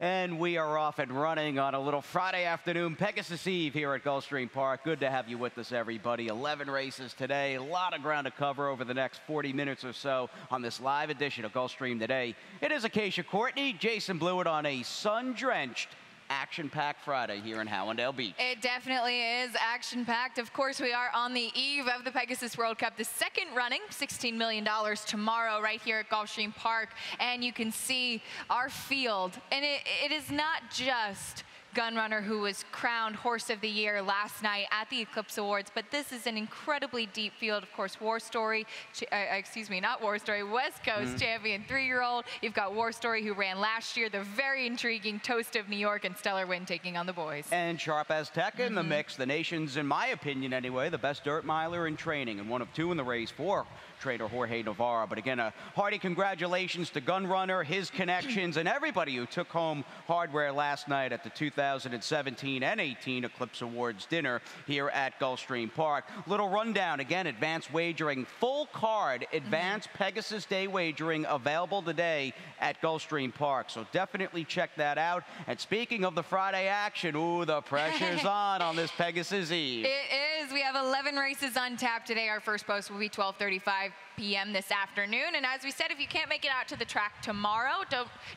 And we are off and running on a little Friday afternoon Pegasus Eve here at Gulfstream Park. Good to have you with us, everybody. 11 races today, a lot of ground to cover over the next 40 minutes or so on this live edition of Gulfstream Today. It is Acacia Courtney, Jason Blewett on a sun-drenched, action-packed Friday here in Hallandale Beach. It definitely is action-packed. Of course, we are on the eve of the Pegasus World Cup, the second running, $16 million tomorrow right here at Gulfstream Park. And you can see our field. And it is not just Gunrunner, who was crowned Horse of the Year last night at the Eclipse Awards, but this is an incredibly deep field. Of course, War Story, not War Story, West Coast champion 3-year-old. You've got War Story, who ran last year, the very intriguing Toast of New York, and Stellar Wind taking on the boys. And Sharp Azteca in the mix, the nation's, in my opinion anyway, the best dirt miler in training, and one of two in the race for trainer Jorge Navarro. But again, a hearty congratulations to Gunrunner, his connections, and everybody who took home hardware last night at the 2017 and 18 Eclipse Awards dinner here at Gulfstream Park. Little rundown, again, advanced wagering, full card, advanced Pegasus Day wagering available today at Gulfstream Park. So definitely check that out. And speaking of the Friday action, ooh, the pressure's on this Pegasus Eve. It is. We have 11 races on tap today. Our first post will be 12:35 p.m. this afternoon. And as we said, if you can't make it out to the track tomorrow,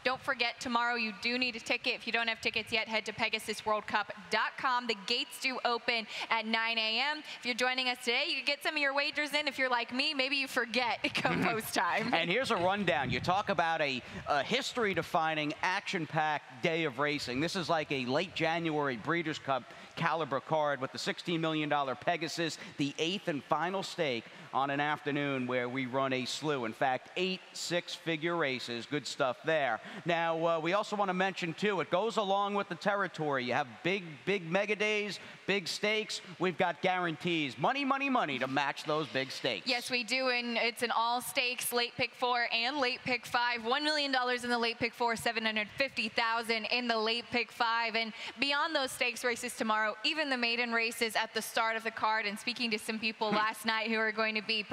don't forget, tomorrow you do need a ticket. If you don't have tickets yet, head to PegasusWorldCup.com. The gates do open at 9 a.m. If you're joining us today, you can get some of your wagers in. If you're like me, maybe you forget come post time. And here's a rundown. You talk about a history-defining, action-packed day of racing. This is like a late January Breeders' Cup caliber card with the $16 million Pegasus, the 8th and final stake on an afternoon where we run a slew. In fact, 8 six-figure races. Good stuff there. Now, we also want to mention, too, it goes along with the territory. You have big mega days, big stakes. We've got guarantees. Money, money, money to match those big stakes. Yes, we do, and it's an all-stakes late pick 4 and late pick 5. $1 million in the late pick 4, $750,000 in the late pick 5. And beyond those stakes races tomorrow, even the maiden races at the start of the card. And speaking to some people last night who are going to be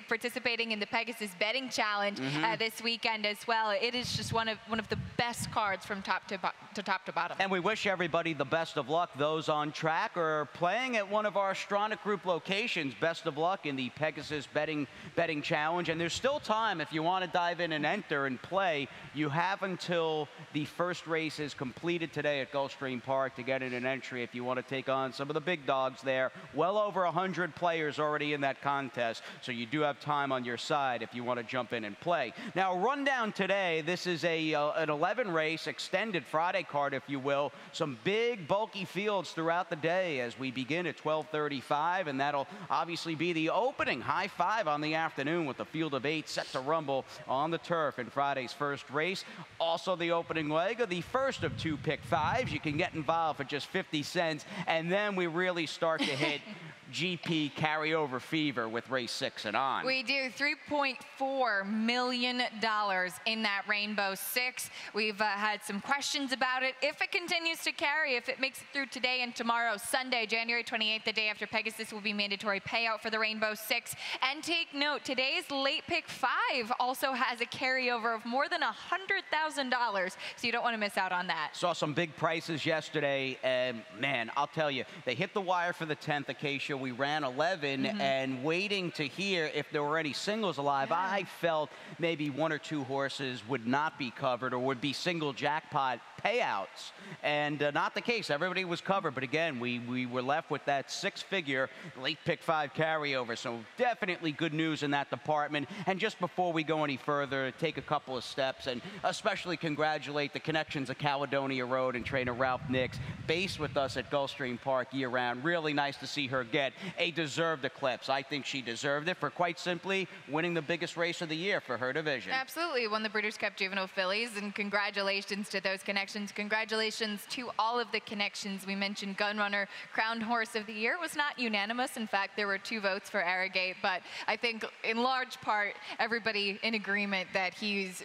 participating in the Pegasus Betting Challenge this weekend as well, it is just one of the best cards from top to bottom. And we wish everybody the best of luck. Those on track or playing at one of our Stronach Group locations, best of luck in the Pegasus Betting Challenge. And there's still time if you want to dive in and enter and play. You have until the first race is completed today at Gulfstream Park to get in an entry if you want to take on some of the big dogs there. Well over 100 players already in that contest, so you do have time on your side if you want to jump in and play. Now, rundown today, this is an 11 race extended Friday card, if you will. Some big bulky fields throughout the day as we begin at 12:35, and that'll obviously be the opening high five on the afternoon with the field of 8 set to rumble on the turf in Friday's first race. Also the opening leg of the first of 2 pick 5s. You can get involved for just 50 cents, and then we really start to hit GP carryover fever with race 6 and on. We do $3.4 million in that Rainbow 6. We've had some questions about it. If it continues to carry, if it makes it through today and tomorrow, Sunday, January 28th, the day after Pegasus, will be mandatory payout for the Rainbow 6. And take note, today's late pick 5 also has a carryover of more than $100,000, so you don't want to miss out on that. Saw some big prices yesterday, and man, I'll tell you, they hit the wire for the 10th Acacia. We ran 11 and waiting to hear if there were any singles alive. I felt maybe 1 or 2 horses would not be covered or would be single jackpot payouts, and not the case. Everybody was covered, but again, we were left with that 6-figure late pick 5 carryover, so definitely good news in that department. And just before we go any further, take a couple of steps and especially congratulate the connections of Caledonia Road and trainer Ralph Nix, based with us at Gulfstream Park year-round. Really nice to see her get a deserved eclipse. I think she deserved it for, quite simply, winning the biggest race of the year for her division. Absolutely. Won the Breeders' Cup Juvenile Fillies, and congratulations to those connections. Congratulations to all of the connections. We mentioned Gunrunner, crowned Horse of the Year. It was not unanimous. In fact, there were 2 votes for Arrogate, but I think in large part, everybody in agreement that he's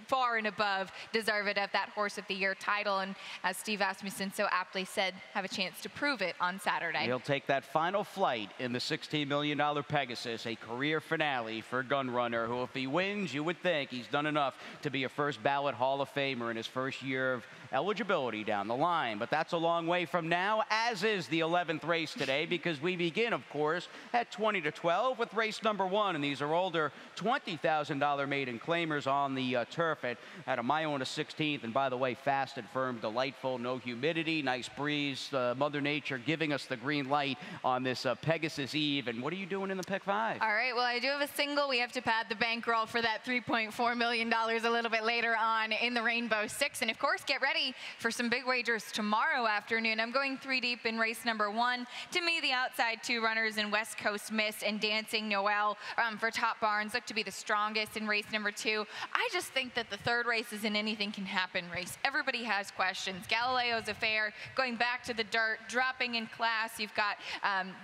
far and above deserved of that Horse of the Year title. And as Steve Asmussen so aptly said, have a chance to prove it on Saturday. He'll take that final flight in the $16 million Pegasus, a career finale for Gunrunner, who, if he wins, you would think he's done enough to be a first ballot Hall of Famer in his first year of eligibility down the line. But that's a long way from now, as is the 11th race today, because we begin, of course, at 20 to 12 with race number 1. And these are older $20,000 maiden claimers on the turf at a mile and a 16th. And by the way, fast and firm, delightful, no humidity, nice breeze. Mother Nature giving us the green light on this Pegasus Eve. And what are you doing in the pick 5? All right, well, I do have a single. We have to pad the bankroll for that $3.4 million a little bit later on in the Rainbow Six. And of course, get ready for some big wagers tomorrow afternoon. I'm going 3 deep in race number 1. To me, the outside 2 runners in West Coast Miss and Dancing Noel for Top Barns look to be the strongest in race number 2. I just think that the third race is an anything can happen race. Everybody has questions. Galileo's Affair going back to the dirt, dropping in class. You've got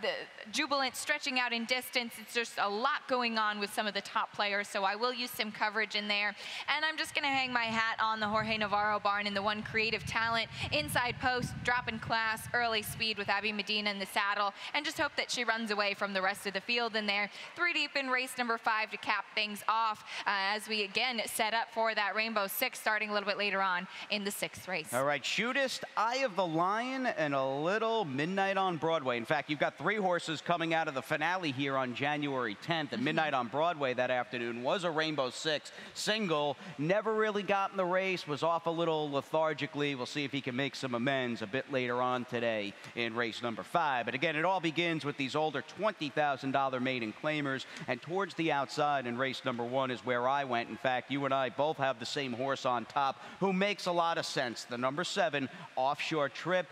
the Jubilant stretching out in distance. It's just a lot going on with some of the top players, so I will use some coverage in there. And I'm just going to hang my hat on the Jorge Navarro barn in the one Creative Talent, inside post, drop in class, early speed with Abby Medina in the saddle, and just hope that she runs away from the rest of the field in there. 3 deep in race number 5 to cap things off as we again set up for that Rainbow Six starting a little bit later on in the 6th race. All right, Shootist, Eye of the Lion, and a little Midnight on Broadway. In fact, you've got 3 horses coming out of the finale here on January 10th. And Midnight on Broadway that afternoon was a Rainbow Six single. Never really got in the race, was off a little lethargically. We'll see if he can make some amends a bit later on today in race number 5. But again, it all begins with these older $20,000 maiden claimers. And towards the outside in race number 1 is where I went. In fact, you and I both have the same horse on top, who makes a lot of sense. The number 7, Offshore Trip.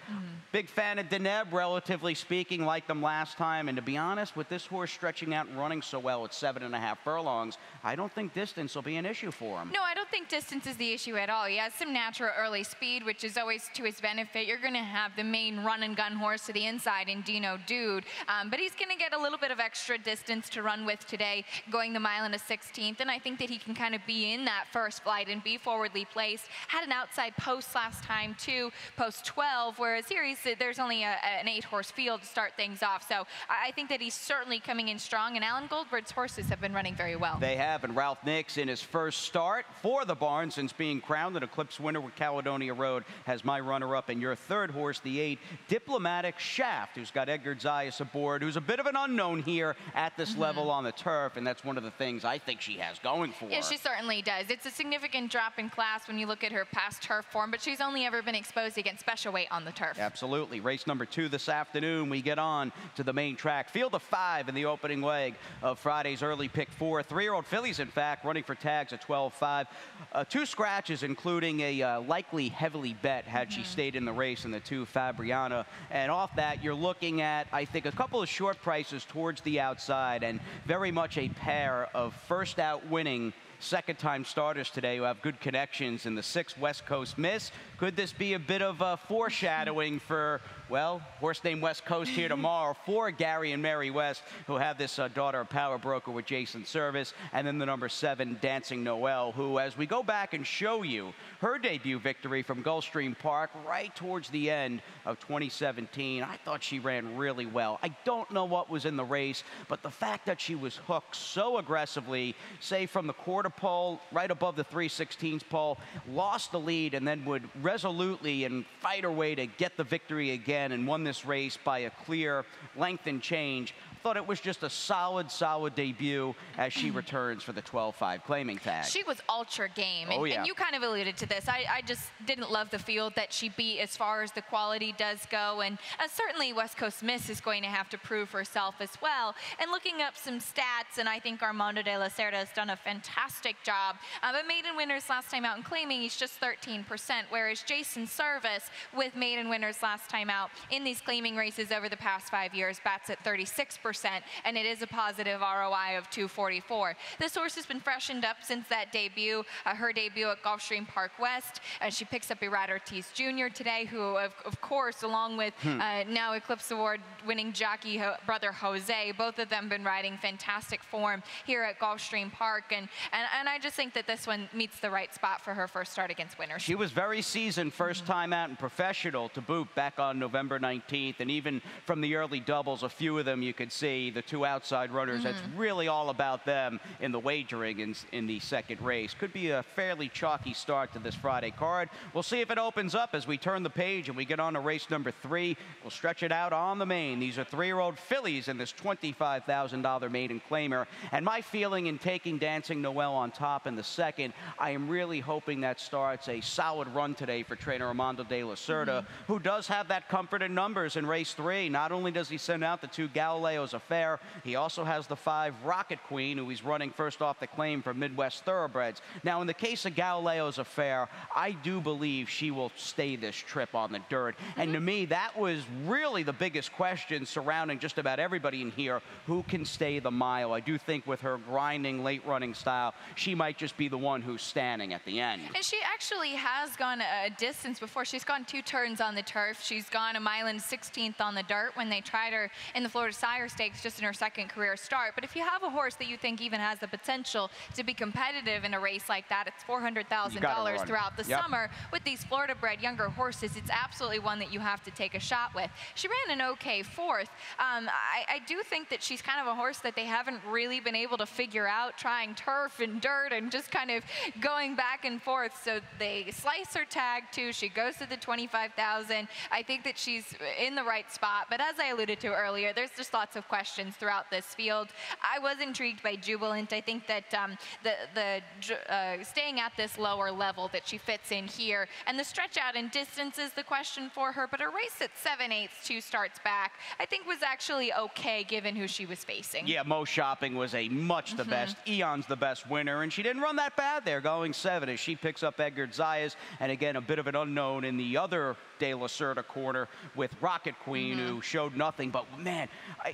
Big fan of Deneb, relatively speaking, like them last time. And to be honest, with this horse stretching out and running so well at 7.5 furlongs, I don't think distance will be an issue for him. No, I don't think distance is the issue at all. He has some natural early speed, which is always to his benefit. You're going to have the main run and gun horse to the inside in Dino Dude, but he's going to get a little bit of extra distance to run with today, going the mile and a 16th, and I think that he can kind of be in that first flight and be forwardly placed. Had an outside post last time too, post 12, whereas here there's only an 8-horse field to start things off, so I think that he's certainly coming in strong, and Alan Goldberg's horses have been running very well. They have, and Ralph Nix in his first start for the barn since being crowned an Eclipse winner with Caledonia Road has my runner-up. And your third horse, the 8, Diplomatic Shaft, who's got Edgar Zayas aboard, who's a bit of an unknown here at this level on the turf, and that's one of the things I think she has going for her. Yeah, she certainly does. It's a significant drop in class when you look at her past turf form, but she's only ever been exposed against special weight on the turf. Absolutely. Race number 2 this afternoon. We get on to the main track. Field of 5 in the opening leg of Friday's early pick 4. 3-year-old fillies, in fact, running for tags at 12-5. 2 scratches, including a likely heavily bet had she stayed in the race in the 2 Fabriana. And off that, you're looking at, I think, a couple of short prices towards the outside and very much a pair of first out winning second-time starters today who have good connections in the 6 West Coast Miss. Could this be a bit of foreshadowing for, well, horse named West Coast here tomorrow for Gary and Mary West, who have this daughter of Power Broker with Jason Service, and then the number 7, Dancing Noel, who, as we go back and show you her debut victory from Gulfstream Park right towards the end of 2017, I thought she ran really well. I don't know what was in the race, but the fact that she was hooked so aggressively, say from the quarter pole, right above the 3/16 pole, lost the lead, and then would resolutely and fight her way to get the victory again and won this race by a clear length and change. Thought it was just a solid debut as she returns for the 12-5 claiming tag. She was ultra game. Oh, yeah. And you kind of alluded to this. I just didn't love the field that she beat as far as the quality does go. And certainly West Coast Miss is going to have to prove herself as well. And looking up some stats, and I think Armando de la Cerda has done a fantastic job. But maiden winners last time out in claiming, he's just 13%, whereas Jason Service with maiden winners last time out in these claiming races over the past 5 years bats at 36%. 3%, and it is a positive ROI of 244. This horse has been freshened up since that debut, her debut at Gulfstream Park West. She picks up Irad Ortiz Jr. today, who, of course, along with now Eclipse Award winning jockey brother Jose, both of them been riding fantastic form here at Gulfstream Park, and I just think that this one meets the right spot for her first start against winners. She was very seasoned, first time out and professional to boot back on November 19th, and even from the early doubles, a few of them you could see, the two outside runners, that's really all about them in the wagering in the second race. Could be a fairly chalky start to this Friday card. We'll see if it opens up as we turn the page and we get on to race number 3. We'll stretch it out on the main. These are 3-year-old fillies in this $25,000 maiden claimer, and my feeling in taking Dancing Noel on top in the second, I am really hoping that starts a solid run today for trainer Armando de la Cerda, who does have that comfort in numbers in race 3. Not only does he send out the 2 Galileo's Affair, he also has the 5 Rocket Queen, who he's running first off the claim for Midwest Thoroughbreds. Now, in the case of Galileo's Affair, I do believe she will stay this trip on the dirt. And to me, that was really the biggest question surrounding just about everybody in here. Who can stay the mile? I do think with her grinding, late-running style, she might just be the one who's standing at the end. And she actually has gone a distance before. She's gone 2 turns on the turf. She's gone a mile and 16th on the dirt when they tried her in the Florida Sire Stakes just in her second career start. But if you have a horse that you think even has the potential to be competitive in a race like that, it's $400,000 throughout the summer. With these Florida-bred younger horses, it's absolutely one that you have to take a shot with. She ran an okay 4th. I do think that she's kind of a horse that they haven't really been able to figure out, trying turf and dirt and just kind of going back and forth. So they slice her tag too. She goes to the 25,000. I think that she's in the right spot. But as I alluded to earlier, there's just lots of questions throughout this field. I was intrigued by Jubilant. I think that staying at this lower level that she fits in here, and the stretch out in distance is the question for her. But a race at 7/8, 2 starts back, I think was actually okay given who she was facing. Yeah, Mo Shopping was a much the best. Eon's the best winner, and she didn't run that bad there, going 7 as she picks up Edgar Zayas, and again, a bit of an unknown in the other De La Cerda corner with Rocket Queen, who showed nothing. But man,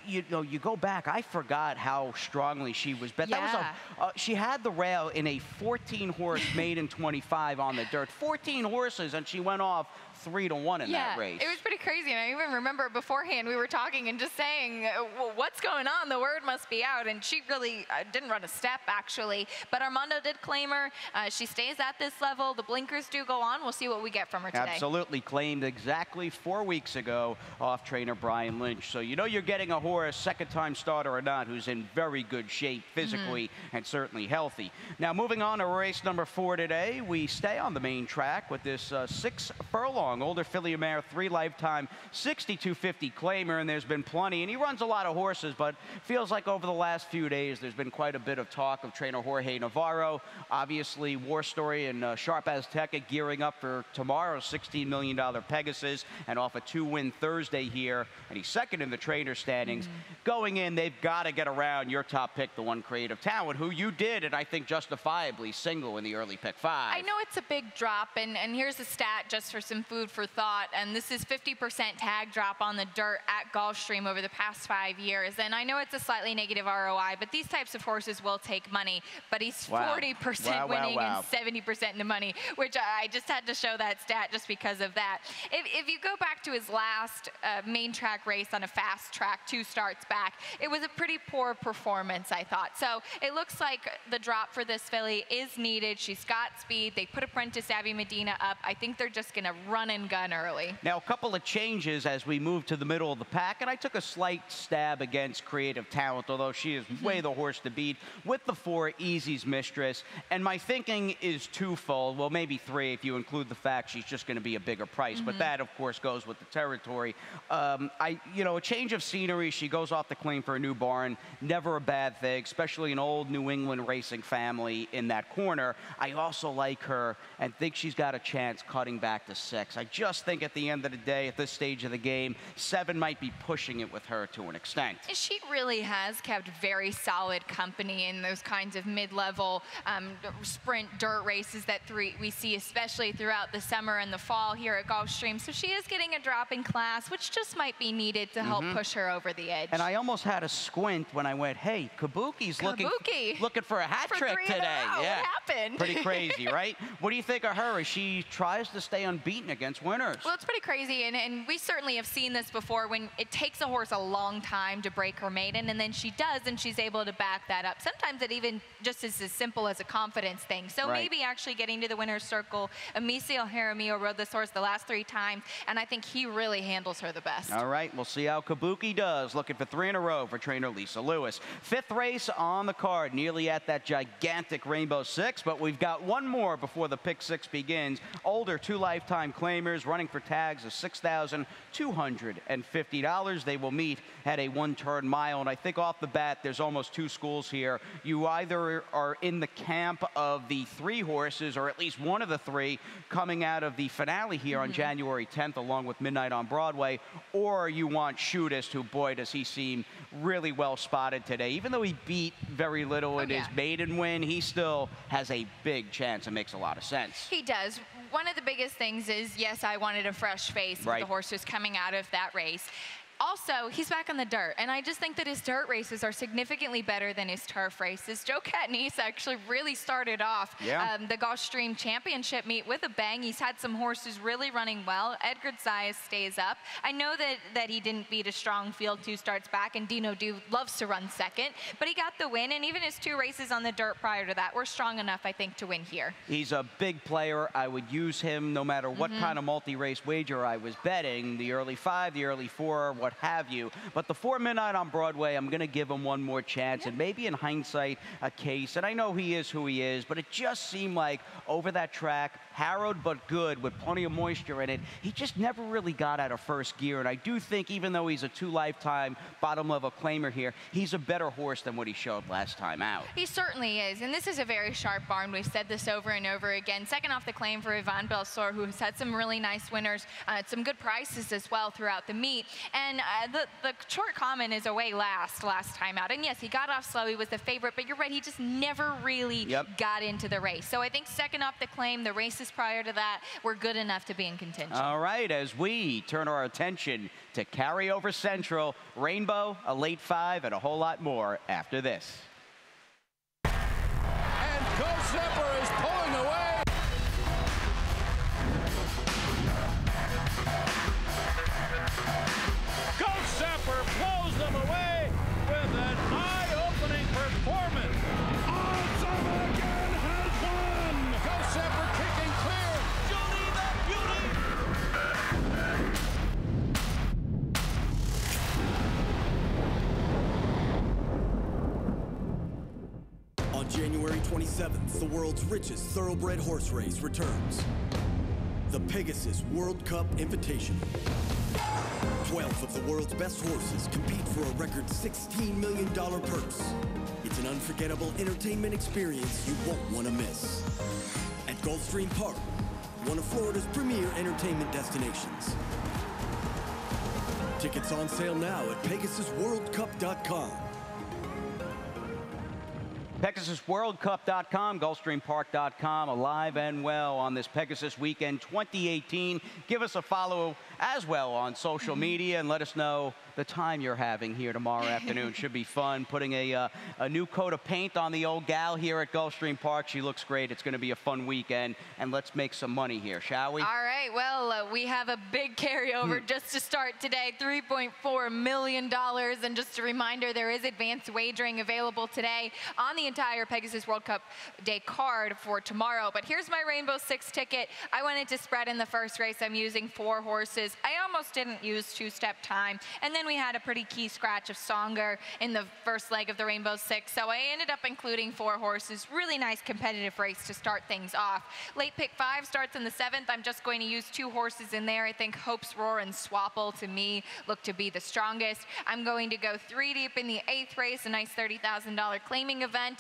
you know, you go back, I forgot how strongly she was bet. Yeah. That was she had the rail in a 14-horse maiden 25 on the dirt. 14 horses, and she went off 3-1 in that race. It was pretty crazy, and I even remember beforehand we were talking and just saying, well, what's going on? The word must be out, and she really didn't run a step, actually. But Armando did claim her. She stays at this level. The blinkers do go on. We'll see what we get from her today. Absolutely. Claimed exactly 4 weeks ago off trainer Brian Lynch. So you know you're getting a horse, second-time starter or not, who's in very good shape physically and certainly healthy. Now, moving on to race number 4 today, we stay on the main track with this 6 furlong older filly mare, 3 lifetime 6250 claimer, and there's been plenty, and he runs a lot of horses, but feels like over the last few days there's been quite a bit of talk of trainer Jorge Navarro. Obviously, War Story and Sharp Azteca gearing up for tomorrow's $16 million Pegasus, and off a 2-win Thursday here, and he's second in the trainer standings. Going in, they've got to get around your top pick, the one Creative Talent, who you did, and I think justifiably, single in the early pick 5. I know it's a big drop, and here's a stat just for some food for thought, and this is 50% tag drop on the dirt at Gulfstream over the past 5 years. And I know it's a slightly negative ROI, but these types of horses will take money. But he's 40% winning and 70% in the money, which I just had to show that stat just because of that. If you go back to his last main track race on a fast track, 2 starts back, it was a pretty poor performance, I thought. So it looks like the drop for this filly is needed. She's got speed. They put apprentice Abby Medina up. I think they're just going to run and gun early. Now, a couple of changes as we move to the middle of the pack, and I took a slight stab against Creative Talent, although she is way the horse to beat, with the 4 Easy's Mistress. And my thinking is twofold, well, maybe 3 if you include the fact she's just going to be a bigger price, but that, of course, goes with the territory. You know, a change of scenery. She goes off the claim for a new barn, never a bad thing, especially an old New England racing family in that corner. I also like her and think she's got a chance cutting back to 6. I just think at the end of the day, at this stage of the game, 7 might be pushing it with her to an extent. She really has kept very solid company in those kinds of mid-level sprint dirt races that we see, especially throughout the summer and the fall here at Gulfstream. So she is getting a drop in class, which just might be needed to help push her over the edge. And I almost had a squint when I went, hey, Kabuki's looking for a hat trick today. Yeah. What happened? Pretty crazy, right? What do you think of her as she tries to stay unbeaten against winners? Well, it's pretty crazy, and we certainly have seen this before when it takes a horse a long time to break her maiden, and then she does, and she's able to back that up. Sometimes it even just is as simple as a confidence thing. So maybe actually getting to the winner's circle, Amicio Jaramillo rode this horse the last 3 times, and I think he really handles her the best. All right, we'll see how Kabuki does. Looking for 3 in a row for trainer Lisa Lewis. 5th race on the card, nearly at that gigantic Rainbow 6, but we've got one more before the pick 6 begins. Older 2 lifetime claimers running for tags of $6,250. They will meet at a 1-turn mile, and I think off the bat there's almost 2 schools here. You either are in the camp of the 3 horses, or at least one of the 3 coming out of the finale here on January 10th along with Midnight on Broadway, or you want Shootist, who, boy, does he seem really well spotted today. Even though he beat very little in his maiden win, he still has a big chance. It makes a lot of sense. He does. One of the biggest things is, yes, I wanted a fresh face with the horses coming out of that race. Also, he's back on the dirt, and I just think that his dirt races are significantly better than his turf races. Joe Catanese actually really started off the Gulfstream Championship meet with a bang. He's had some horses really running well. Edgar Zayas stays up. I know that he didn't beat a strong field 2 starts back, and Dino Du loves to run second, but he got the win, and even his 2 races on the dirt prior to that were strong enough, I think, to win here. He's a big player. I would use him no matter what kind of multi-race wager I was betting, the early 5, the early 4, what have you. But the 4 Midnight on Broadway, I'm going to give him one more chance, and maybe in hindsight a case, and I know he is who he is, but it just seemed like over that track, harrowed but good with plenty of moisture in it, he just never really got out of first gear. And I do think, even though he's a 2 lifetime bottom level claimer here, he's a better horse than what he showed last time out. He certainly is, and this is a very sharp barn. We've said this over and over again. Second off the claim for Yvonne Belsour, who has had some really nice winners, some good prices as well throughout the meet. And the short comment is away last time out. And yes, he got off slow. He was the favorite, but you're right, he just never really got into the race. So I think second off the claim, the races prior to that were good enough to be in contention. All right, as we turn our attention to Carryover Central, Rainbow, a late 5, and a whole lot more after this. And Gulfstream is pulling away. Blows them away with an eye-opening performance. Awesome again has won. Gulfstream kicking clear. Judy the Beauty. On January 27th, the world's richest thoroughbred horse race returns. The Pegasus World Cup Invitational. 12 of the world's best horses compete for a record $16 million purse. It's an unforgettable entertainment experience you won't want to miss. At Gulfstream Park, one of Florida's premier entertainment destinations. Tickets on sale now at PegasusWorldCup.com. PegasusWorldCup.com, GulfstreamPark.com, alive and well on this Pegasus Weekend 2018. Give us a follow as well on social media and let us know the time you're having here tomorrow afternoon. Should be fun. Putting a new coat of paint on the old gal here at Gulfstream Park. She looks great. It's going to be a fun weekend, and let's make some money here, shall we? All right. Well, we have a big carryover just to start today, $3.4 million. And just a reminder, there is advanced wagering available today on the entire Pegasus World Cup Day card for tomorrow. But here's my Rainbow 6 ticket. I wanted to spread in the first race. I'm using 4 horses. I almost didn't use 2-step time. And then we had a pretty key scratch of Songer in the first leg of the Rainbow 6. So I ended up including 4 horses. Really nice competitive race to start things off. Late pick 5 starts in the 7th. I'm just going to use 2 horses in there. I think Hope's Roar and Swapple, to me, look to be the strongest. I'm going to go 3 deep in the 8th race, a nice $30,000 claiming event.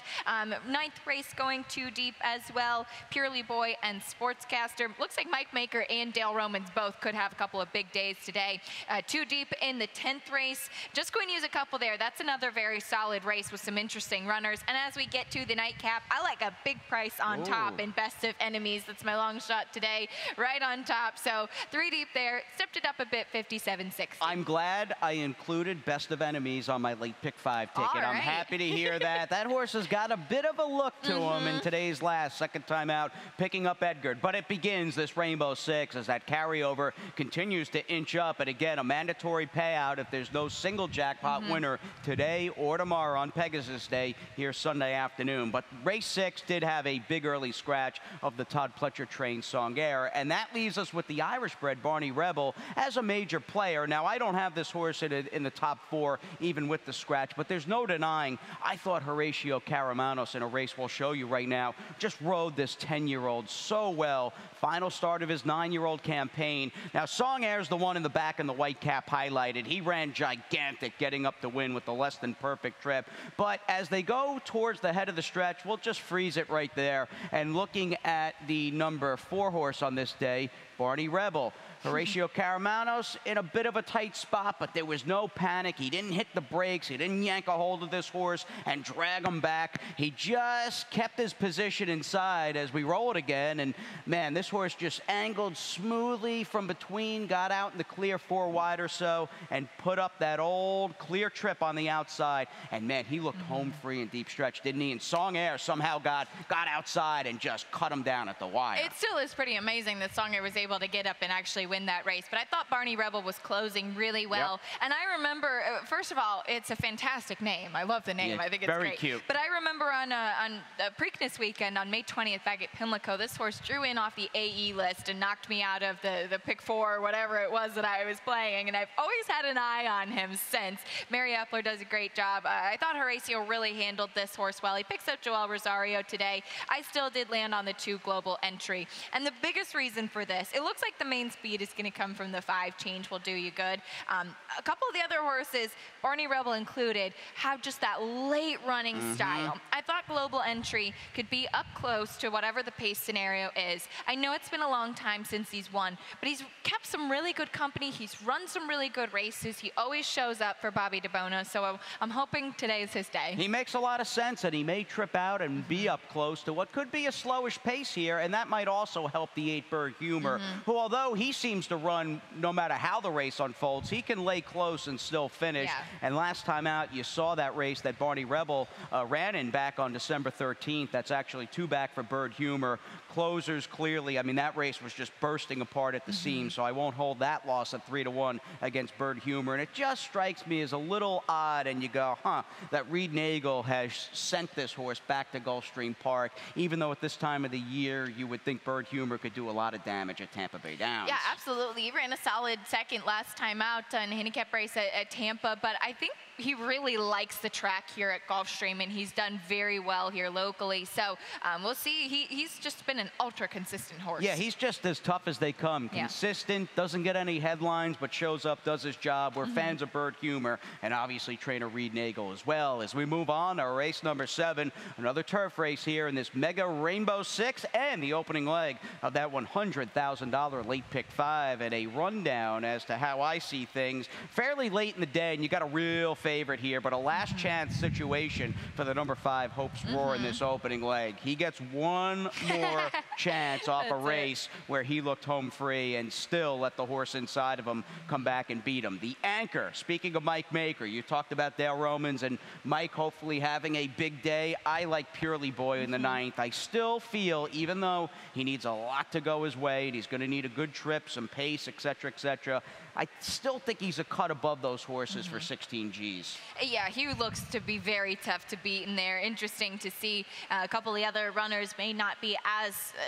Ninth race going 2 deep as well. Purely Boy and Sportscaster. Looks like Mike Maker and Dale Romans both could have a couple of big days today. 2 deep in the 10th race. Just going to use a couple there. That's another very solid race with some interesting runners. And as we get to the nightcap, I like a big price on top in Best of Enemies. That's my long shot today, right on top. So 3 deep there. Stepped it up a bit, 57.60. I'm glad I included Best of Enemies on my late pick 5 ticket. All I'm right. happy to hear that. That horse has got a bit of a look to him in today's last, second time out, picking up Edgar. But it begins this Rainbow Six as that carryover continues to inch up. And again, a mandatory payout if there's no single jackpot winner today or tomorrow on Pegasus Day here Sunday afternoon. But race 6 did have a big early scratch of the Todd Pletcher trained Song Air. And that leaves us with the Irish bred Barney Rebel as a major player. Now, I don't have this horse in the top 4, even with the scratch, but there's no denying I thought Horatio Caramanos, in a race we'll show you right now, just rode this 10-year-old so well. Final start of his 9-year-old campaign. Now, Song Air's the one in the back in the white cap highlighted. He ran gigantic, getting up to win with the less than perfect trip. But as they go towards the head of the stretch, we'll just freeze it right there. And looking at the number 4 horse on this day, Barney Rebel. Horatio Caramanos in a bit of a tight spot, but there was no panic. He didn't hit the brakes. He didn't yank a hold of this horse and drag him back. He just kept his position inside as we roll it again. And, man, this horse just angled smoothly from between, got out in the clear 4 wide or so, and put up that old clear trip on the outside. And, man, he looked home free in deep stretch, didn't he? And Song Air somehow got outside and just cut him down at the wire. It still is pretty amazing that Song Air was able to get up and actually win that race, but I thought Barney Rebel was closing really well. And I remember, first of all, it's a fantastic name. I love the name. I think it's very great. Cute. But I remember on Preakness weekend on May 20th back at Pimlico, this horse drew in off the AE list and knocked me out of the pick 4 or whatever it was that I was playing, and I've always had an eye on him since. Mary Epler does a great job. I thought Horatio really handled this horse well. He picks up Joel Rosario today. I still did land on the 2 global entry. And the biggest reason for this, it looks like the main speed is going to come from the 5 change, will do you good. A couple of the other horses, Barney Rebel included, have just that late running style. I thought global entry could be up close to whatever the pace scenario is. I know it's been a long time since he's won, but he's kept some really good company. He's run some really good races. He always shows up for Bobby DeBono, so I'm hoping today is his day. He makes a lot of sense, and he may trip out and be up close to what could be a slowish pace here, and that might also help the 8-bird Humor, who, although he seems to run no matter how the race unfolds, he can lay close and still finish. And last time out, you saw that race that Barney Rebel ran in back on December 13th. That's actually 2 back for Bird Humor. Closers, clearly, I mean, that race was just bursting apart at the seams, so I won't hold that loss at 3-1 against Bird Humor. And it just strikes me as a little odd, and you go, that Reed Nagel has sent this horse back to Gulfstream Park, even though at this time of the year, you would think Bird Humor could do a lot of damage at Tampa Bay Downs. Yeah, absolutely. He ran a solid second last time out in a handicap race at Tampa, but I think he really likes the track here at Gulfstream, and he's done very well here locally. So we'll see. He's just been an ultra consistent horse. Yeah, he's just as tough as they come. Consistent, doesn't get any headlines, but shows up, does his job. We're fans of Bird Humor, and obviously trainer Reed Nagel as well. As we move on, our race number 7, another turf race here in this mega Rainbow Six, and the opening leg of that $100,000 late pick 5, and a rundown as to how I see things. Fairly late in the day, and you got a real favorite here, but a last chance situation for the number 5 Hope's Roar in this opening leg. He gets one more chance off a race where he looked home free and still let the horse inside of him come back and beat him. The anchor, speaking of Mike Maker, you talked about Dale Romans and Mike hopefully having a big day. I like Purely Boy in the 9th. I still feel, even though he needs a lot to go his way, and he's going to need a good trip, some pace, etc., I still think he's a cut above those horses for 16 Gs. Yeah, he looks to be very tough to beat in there. Interesting to see. A couple of the other runners may not be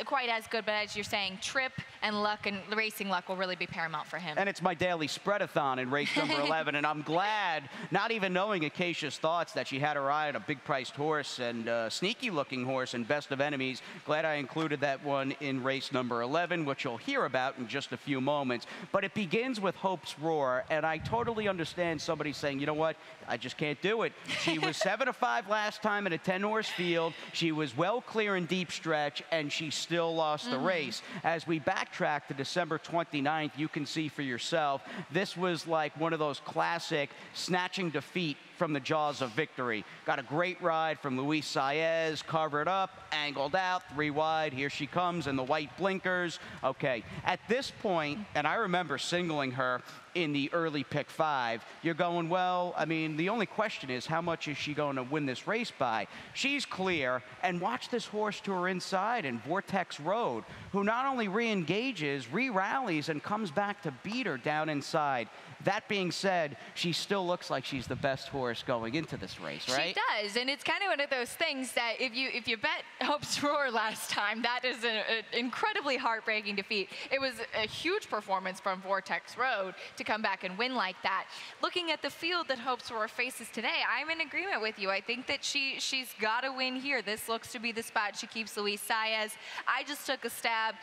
quite as good, but as you're saying, trip and luck and racing luck will really be paramount for him. And it's my daily spreadathon in race number 11, and I'm glad, not even knowing Acacia's thoughts, that she had her eye on a big-priced horse and sneaky-looking horse in Best of Enemies. Glad I included that one in race number 11, which you'll hear about in just a few moments. But it begins with Hope's Roar, and I totally understand somebody saying, you know what, I just can't do it. She was 7-5 last time in a 10-horse field. She was well clear in deep stretch, and she still lost the race. As we backtrack to December 29th, you can see for yourself, this was like one of those classic snatching defeat from the jaws of victory. Got a great ride from Luis Saez, covered up, angled out, 3 wide. Here she comes in the white blinkers. Okay, at this point, and I remember singling her in the early pick 5, you're going, well, I mean, the only question is how much is she going to win this race by? She's clear, and watch this horse to her inside in Vortex Road, who not only re-engages, re-rallies, and comes back to beat her down inside. That being said, she still looks like she's the best horse going into this race, right? She does, and it's kind of one of those things that if you bet Hope's Roar last time, that is an incredibly heartbreaking defeat. It was a huge performance from Vortex Road to come back and win like that. Looking at the field that Hope's Roar faces today, I'm in agreement with you. I think that she's got to win here. This looks to be the spot she keeps Luis Saez. I just took a stab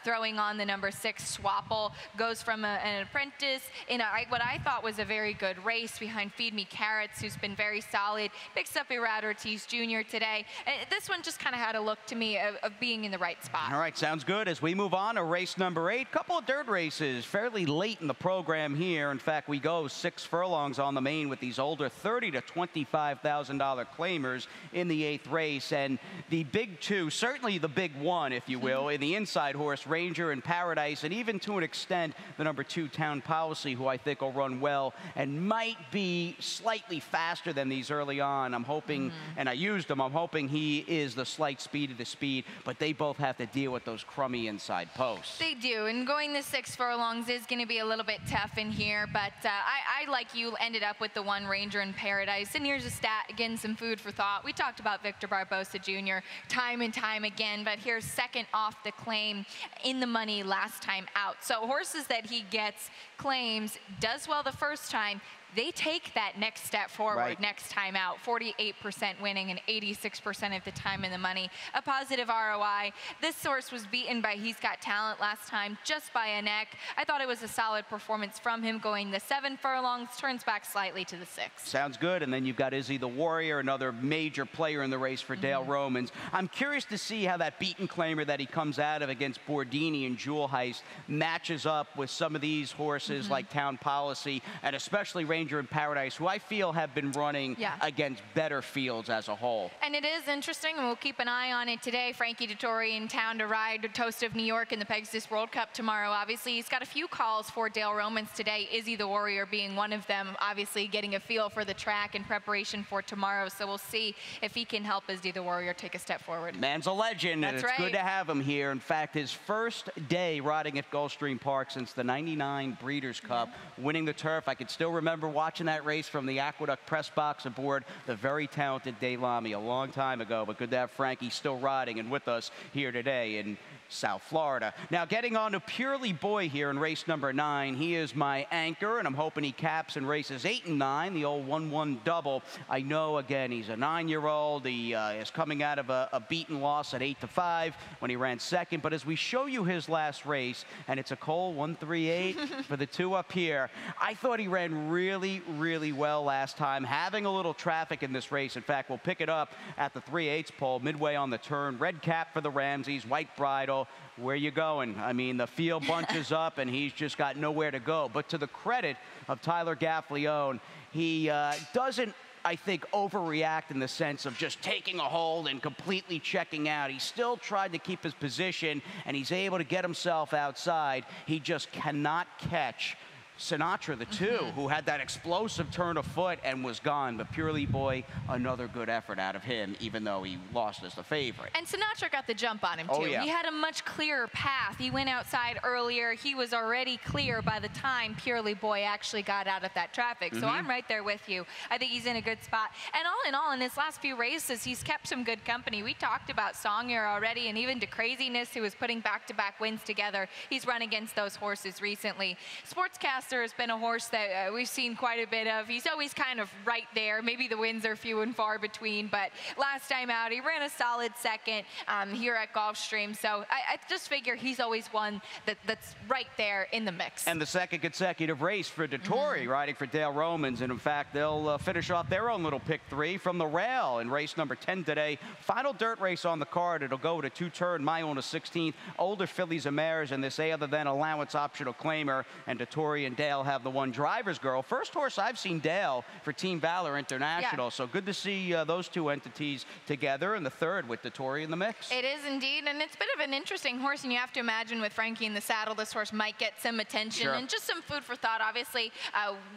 throwing on the number 6 Swapple. Goes from an apprentice in what I thought was a very good race behind Feed Me Carrots, who's been very solid. Picks up Irad Ortiz Jr. today. And this one just kind of had a look to me of being in the right spot. All right, sounds good. As we move on to race number 8, couple of dirt races fairly late in the program here. In fact, we go 6 furlongs on the main with these older $30,000 to $25,000 claimers in the 8th race. And the big 2, certainly the big 1, if you will, in the inside horse, Ranger and Paradise, and even to an extent, the number 2, Town Policy, who I think will run well and might be slightly faster than these early on. I'm hoping, and I used him, I'm hoping he is the slight speed of the speed, but they both have to deal with those crummy inside posts. They do, and going the 6 furlongs is going to be a little bit tough in here, but I, like you, ended up with the 1 Ranger in Paradise. And here's a stat, again, some food for thought. We talked about Victor Barbosa Jr. time and time again, but here's second off the claim in the money last time out. So horses that he gets claims, does well the first time, they take that next step forward next time out. 48% winning and 86% of the time in the money. A positive ROI. This horse was beaten by He's Got Talent last time just by a neck. I thought it was a solid performance from him going the 7 furlongs, turns back slightly to the 6. Sounds good. And then you've got Izzy the Warrior, another major player in the race for Dale Romans. I'm curious to see how that beaten claimer that he comes out of against Bordini and Jewel Heist matches up with some of these horses like Town Policy and especially Ranger and Paradise, who I feel have been running against better fields as a whole. And it is interesting, and we'll keep an eye on it today. Frankie Dettori in town to ride Toast of New York in the Pegasus World Cup tomorrow. Obviously, he's got a few calls for Dale Romans today, Izzy the Warrior being one of them, obviously getting a feel for the track in preparation for tomorrow. So we'll see if he can help Izzy the Warrior take a step forward. Man's a legend, and it's good to have him here. In fact, his first day riding at Gulfstream Park since the '99 Breeders' Cup, winning the turf. I can still remember watching that race from the Aqueduct press box aboard the very talented Dave Lamy a long time ago, but good to have Frankie still riding and with us here today in South Florida. Now, getting on to Purely Boy here in race number 9. He is my anchor, and I'm hoping he caps in races 8 and 9, the old 1-1 double. I know, again, he's a 9-year-old. He is coming out of a beaten loss at 8-5 when he ran second. But as we show you his last race, and it's a Cole 138 for the 2 up here, I thought he ran really, really well last time, having a little traffic in this race. In fact, we'll pick it up at the 3/8 pole, midway on the turn. Red cap for the Ramseys, white bridle. Where you going? I mean, the field bunches up, and he's just got nowhere to go. But to the credit of Tyler Gaffalione, he doesn't, I think, overreact in the sense of just taking a hold and completely checking out. He still tried to keep his position, and he's able to get himself outside. He just cannot catch Sinatra, the two, who had that explosive turn of foot and was gone. But Purely Boy, another good effort out of him, even though he lost as the favorite. And Sinatra got the jump on him, too. Oh, yeah. He had a much clearer path. He went outside earlier. He was already clear by the time Purely Boy actually got out of that traffic. So I'm right there with you. I think he's in a good spot. And all in all, in his last few races, he's kept some good company. We talked about Songyer already, and even to Craziness, who was putting back-to-back wins together. He's run against those horses recently. Sportscaster has been a horse that we've seen quite a bit of. He's always kind of right there. Maybe the wins are few and far between, but last time out, he ran a solid second here at Gulfstream. So I just figure he's always one that's right there in the mix. And the second consecutive race for Dettori, riding for Dale Romans. And in fact, they'll finish off their own little pick 3 from the rail in race number 10 today. Final dirt race on the card. It'll go to 2-turn, Mile 16th. Older fillies and mares in this other than allowance optional claimer. And Dettori and Dale have the one driver's girl. First horse I've seen Dale for Team Valor International. So good to see those two entities together, and the third with Dettori in the mix. It is indeed, and it's a bit of an interesting horse, and you have to imagine with Frankie in the saddle, this horse might get some attention and just some food for thought. Obviously,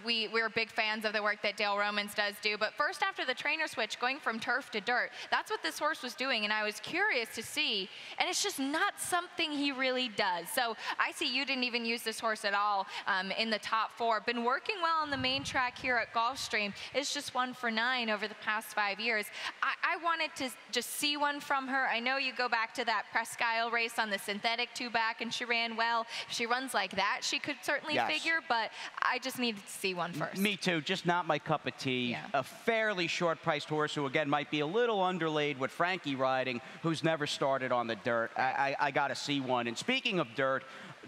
we're big fans of the work that Dale Romans does do, but first after the trainer switch, going from turf to dirt, that's what this horse was doing, and I was curious to see, and it's just not something he really does. So I see you didn't even use this horse at all in the top 4. Been working well on the main track here at Gulfstream. It's just 1 for 9 over the past 5 years. I wanted to just see one from her. I know you go back to that Presque Isle race on the synthetic 2-back, and she ran well. If she runs like that, she could certainly figure, but I just needed to see one first. Me too, just not my cup of tea. A fairly short-priced horse who, again, might be a little underlaid with Frankie riding, who's never started on the dirt. I got to see one. And speaking of dirt,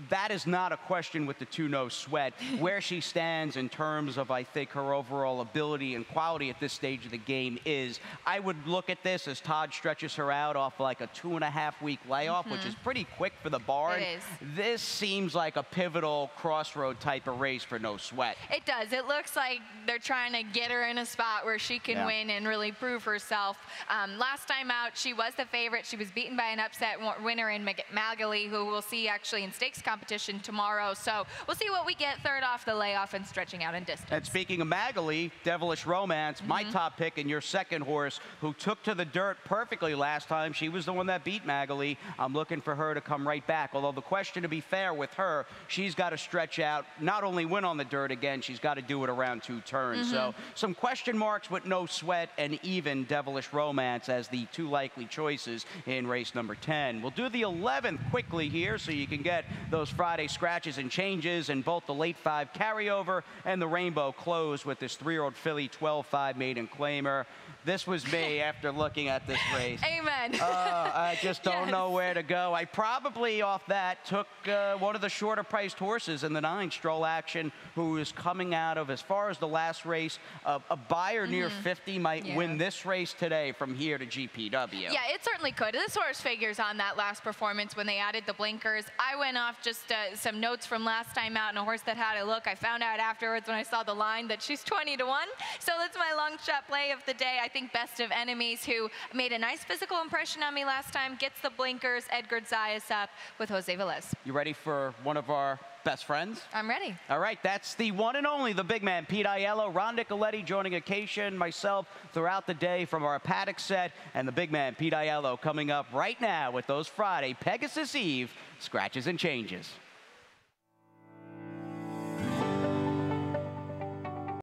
that is not a question with the 2-No Sweat. Where she stands in terms of, I think, her overall ability and quality at this stage of the game is, I would look at this as Todd stretches her out off like a 2.5-week layoff, which is pretty quick for the barn. It is. This seems like a pivotal crossroad type of race for No Sweat. It does. It looks like they're trying to get her in a spot where she can win and really prove herself. Last time out, she was the favorite. She was beaten by an upset winner in Magali, who we'll see actually in stakes competition tomorrow. So we'll see what we get third off the layoff and stretching out in distance. And speaking of Magali, Devilish Romance, my top pick and your second horse, who took to the dirt perfectly last time. She was the one that beat Magali. I'm looking for her to come right back. Although the question, to be fair with her, she's got to stretch out, not only win on the dirt again, she's got to do it around 2 turns. So some question marks with No Sweat and even Devilish Romance as the 2 likely choices in race number 10. We'll do the 11th quickly here so you can get those Friday scratches and changes in both the late 5 carryover and the Rainbow close with this 3-year-old filly 12-5 maiden claimer. This was me after looking at this race. Amen. I just don't know where to go. I probably off that took one of the shorter priced horses in the 9, Stroll Action, who is coming out of, as far as the last race, a buyer near 50 might win this race today from here to GPW. Yeah, it certainly could. This horse figures on that last performance when they added the blinkers. I went off just some notes from last time out, and a horse that had a look. I found out afterwards when I saw the line that she's 20 to 1. So that's my long shot play of the day. I think Best of Enemies, who made a nice physical impression on me last time, gets the blinkers. Edgar Zayas up with Jose Velez. You ready for one of our best friends? I'm ready. All right, that's the one and only, the big man, Pete Aiello, Ron Nicoletti joining Acacia and myself throughout the day from our paddock set, and the big man, Pete Aiello, coming up right now with those Friday Pegasus Eve scratches and changes.